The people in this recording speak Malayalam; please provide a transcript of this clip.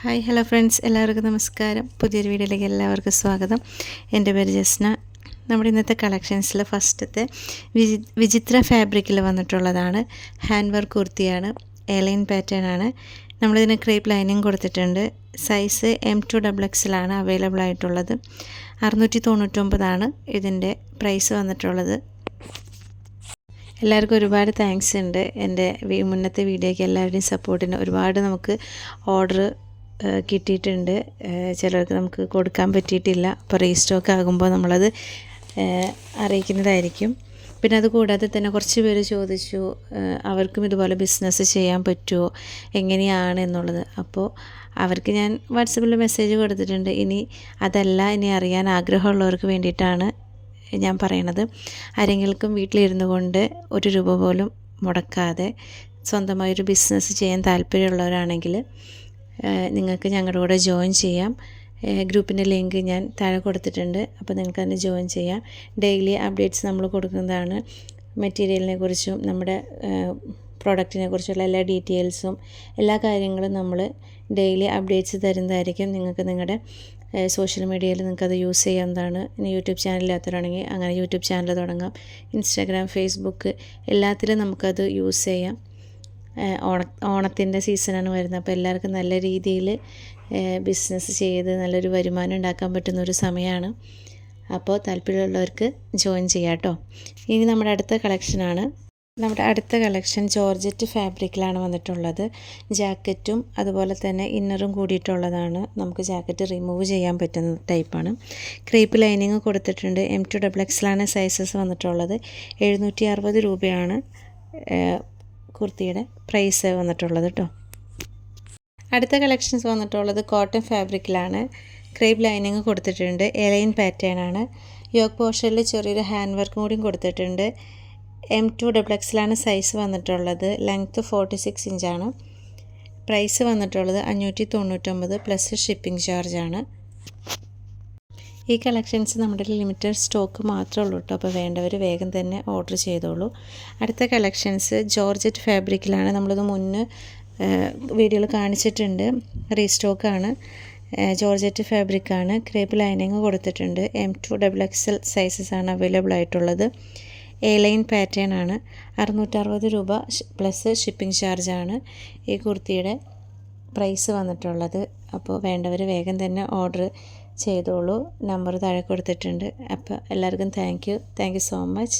ഹായ് ഹലോ ഫ്രണ്ട്സ്, എല്ലാവർക്കും നമസ്കാരം. പുതിയൊരു വീഡിയോയിലേക്ക് എല്ലാവർക്കും സ്വാഗതം. എൻ്റെ പേര് ജസ്ന. നമ്മുടെ ഇന്നത്തെ കളക്ഷൻസിൽ ഫസ്റ്റത്തെ വിചിത്ര ഫാബ്രിക്കിൽ വന്നിട്ടുള്ളതാണ്. ഹാൻഡ് വർക്ക് കുർത്തിയാണ്. എയർലൈൻ പാറ്റേൺ ആണ്. നമ്മളിതിന് ക്രേപ്പ് ലൈനിങ് കൊടുത്തിട്ടുണ്ട്. സൈസ് M2XXL അവൈലബിൾ ആയിട്ടുള്ളത്. 699 ഇതിൻ്റെ പ്രൈസ് വന്നിട്ടുള്ളത്. എല്ലാവർക്കും ഒരുപാട് താങ്ക്സ് ഉണ്ട്. എൻ്റെ മുന്നത്തെ വീഡിയോയ്ക്ക് എല്ലാവരുടെയും സപ്പോർട്ടിന് ഒരുപാട് നമുക്ക് ഓർഡർ കിട്ടിയിട്ടുണ്ട്. ചിലർക്ക് നമുക്ക് കൊടുക്കാൻ പറ്റിയിട്ടില്ല. അപ്പോൾ റീസ്റ്റോക്ക് ആകുമ്പോൾ നമ്മളത് അറിയിക്കുന്നതായിരിക്കും. പിന്നെ അതുകൂടാതെ തന്നെ കുറച്ച് പേര് ചോദിച്ചു അവർക്കും ഇതുപോലെ ബിസിനസ് ചെയ്യാൻ പറ്റുമോ, എങ്ങനെയാണ് എന്നുള്ളത്. അപ്പോൾ അവർക്ക് ഞാൻ വാട്സപ്പിൽ മെസ്സേജ് കൊടുത്തിട്ടുണ്ട്. ഇനി അറിയാൻ ആഗ്രഹമുള്ളവർക്ക് വേണ്ടിയിട്ടാണ് ഞാൻ പറയണത്. ആരെങ്കിലും വീട്ടിലിരുന്നു കൊണ്ട് ഒരു രൂപ പോലും മുടക്കാതെ സ്വന്തമായൊരു ബിസിനസ് ചെയ്യാൻ താല്പര്യമുള്ളവരാണെങ്കിൽ നിങ്ങൾക്ക് ഞങ്ങളുടെ കൂടെ ജോയിൻ ചെയ്യാം. ഗ്രൂപ്പിൻ്റെ ലിങ്ക് ഞാൻ താഴെ കൊടുത്തിട്ടുണ്ട്. അപ്പോൾ നിങ്ങൾക്ക് അതിന് ജോയിൻ ചെയ്യാം. ഡെയിലി അപ്ഡേറ്റ്സ് നമ്മൾ കൊടുക്കുന്നതാണ്. മെറ്റീരിയലിനെ കുറിച്ചും നമ്മുടെ പ്രോഡക്റ്റിനെ കുറിച്ചുള്ള എല്ലാ ഡീറ്റെയിൽസും എല്ലാ കാര്യങ്ങളും നമ്മൾ ഡെയിലി അപ്ഡേറ്റ്സ് തരുന്നതായിരിക്കും. നിങ്ങൾക്ക് നിങ്ങളുടെ സോഷ്യൽ മീഡിയയിൽ നിങ്ങൾക്കത് യൂസ് ചെയ്യാവുന്നതാണ്. ഇനി യൂട്യൂബ് ചാനലില്ലാത്തവരാണെങ്കിൽ അങ്ങനെ യൂട്യൂബ് ചാനൽ തുടങ്ങാം. ഇൻസ്റ്റാഗ്രാം, ഫേസ്ബുക്ക് എല്ലാത്തിലും നമുക്കത് യൂസ് ചെയ്യാം. ഓണത്തിൻ്റെ സീസണാണ് വരുന്നത്. അപ്പോൾ എല്ലാവർക്കും നല്ല രീതിയിൽ ബിസിനസ് ചെയ്ത് നല്ലൊരു വരുമാനം ഉണ്ടാക്കാൻ പറ്റുന്നൊരു സമയമാണ്. അപ്പോൾ താല്പര്യമുള്ളവർക്ക് ജോയിൻ ചെയ്യാം കേട്ടോ. ഇനി നമ്മുടെ അടുത്ത കളക്ഷനാണ്. നമ്മുടെ അടുത്ത കളക്ഷൻ ജോർജറ്റ് ഫാബ്രിക്കിലാണ് വന്നിട്ടുള്ളത്. ജാക്കറ്റും അതുപോലെ തന്നെ ഇന്നറും കൂടിയിട്ടുള്ളതാണ്. നമുക്ക് ജാക്കറ്റ് റിമൂവ് ചെയ്യാൻ പറ്റുന്ന ടൈപ്പാണ്. ക്രേപ്പ് ലൈനിങ് കൊടുത്തിട്ടുണ്ട്. M2XXL സൈസസ് വന്നിട്ടുള്ളത്. 760 രൂപയാണ് കുർത്തിയുടെ പ്രൈസ് വന്നിട്ടുള്ളത് കേട്ടോ. അടുത്ത കളക്ഷൻസ് വന്നിട്ടുള്ളത് കോട്ടൺ ഫാബ്രിക്കിലാണ്. ക്രേപ്പ് ലൈനിങ് കൊടുത്തിട്ടുണ്ട്. എയർലൈൻ പാറ്റേൺ ആണ്. യോക്ക് പോർഷനിൽ ചെറിയൊരു ഹാൻഡ് വർക്കും കൂടിയും കൊടുത്തിട്ടുണ്ട്. M2XXL സൈസ് വന്നിട്ടുള്ളത്. ലെങ്ത്ത് 46 ഇഞ്ചാണ്. പ്രൈസ് വന്നിട്ടുള്ളത് 599 പ്ലസ് ഷിപ്പിംഗ് ചാർജാണ്. ഈ കളക്ഷൻസ് നമ്മുടെ ലിമിറ്റഡ് സ്റ്റോക്ക് മാത്രമേ ഉള്ളൂ കേട്ടോ. അപ്പോൾ വേണ്ടവർ വേഗം തന്നെ ഓർഡർ ചെയ്തോളൂ. അടുത്ത കളക്ഷൻസ് ജോർജറ്റ് ഫാബ്രിക്കിലാണ്. നമ്മളിത് മുന്നേ വീഡിയോയിൽ കാണിച്ചിട്ടുണ്ട്. റീസ്റ്റോക്കാണ്. ജോർജറ്റ് ഫാബ്രിക്കാണ്. ക്രേപ്പ് ലൈനിങ് കൊടുത്തിട്ടുണ്ട്. M2XXL സൈസസ് ആണ് അവൈലബിൾ ആയിട്ടുള്ളത്. എയർലൈൻ പാറ്റേൺ ആണ്. 660 രൂപ പ്ലസ് ഷിപ്പിംഗ് ചാർജാണ് ഈ കുർത്തിയുടെ പ്രൈസ് വന്നിട്ടുള്ളത്. അപ്പോൾ വേണ്ടവർ വേഗം തന്നെ ഓർഡർ ചെയ്തോളൂ. നമ്പർ താഴെ കൊടുത്തിട്ടുണ്ട്. അപ്പോൾ എല്ലാവർക്കും താങ്ക് യു സോ മച്ച്.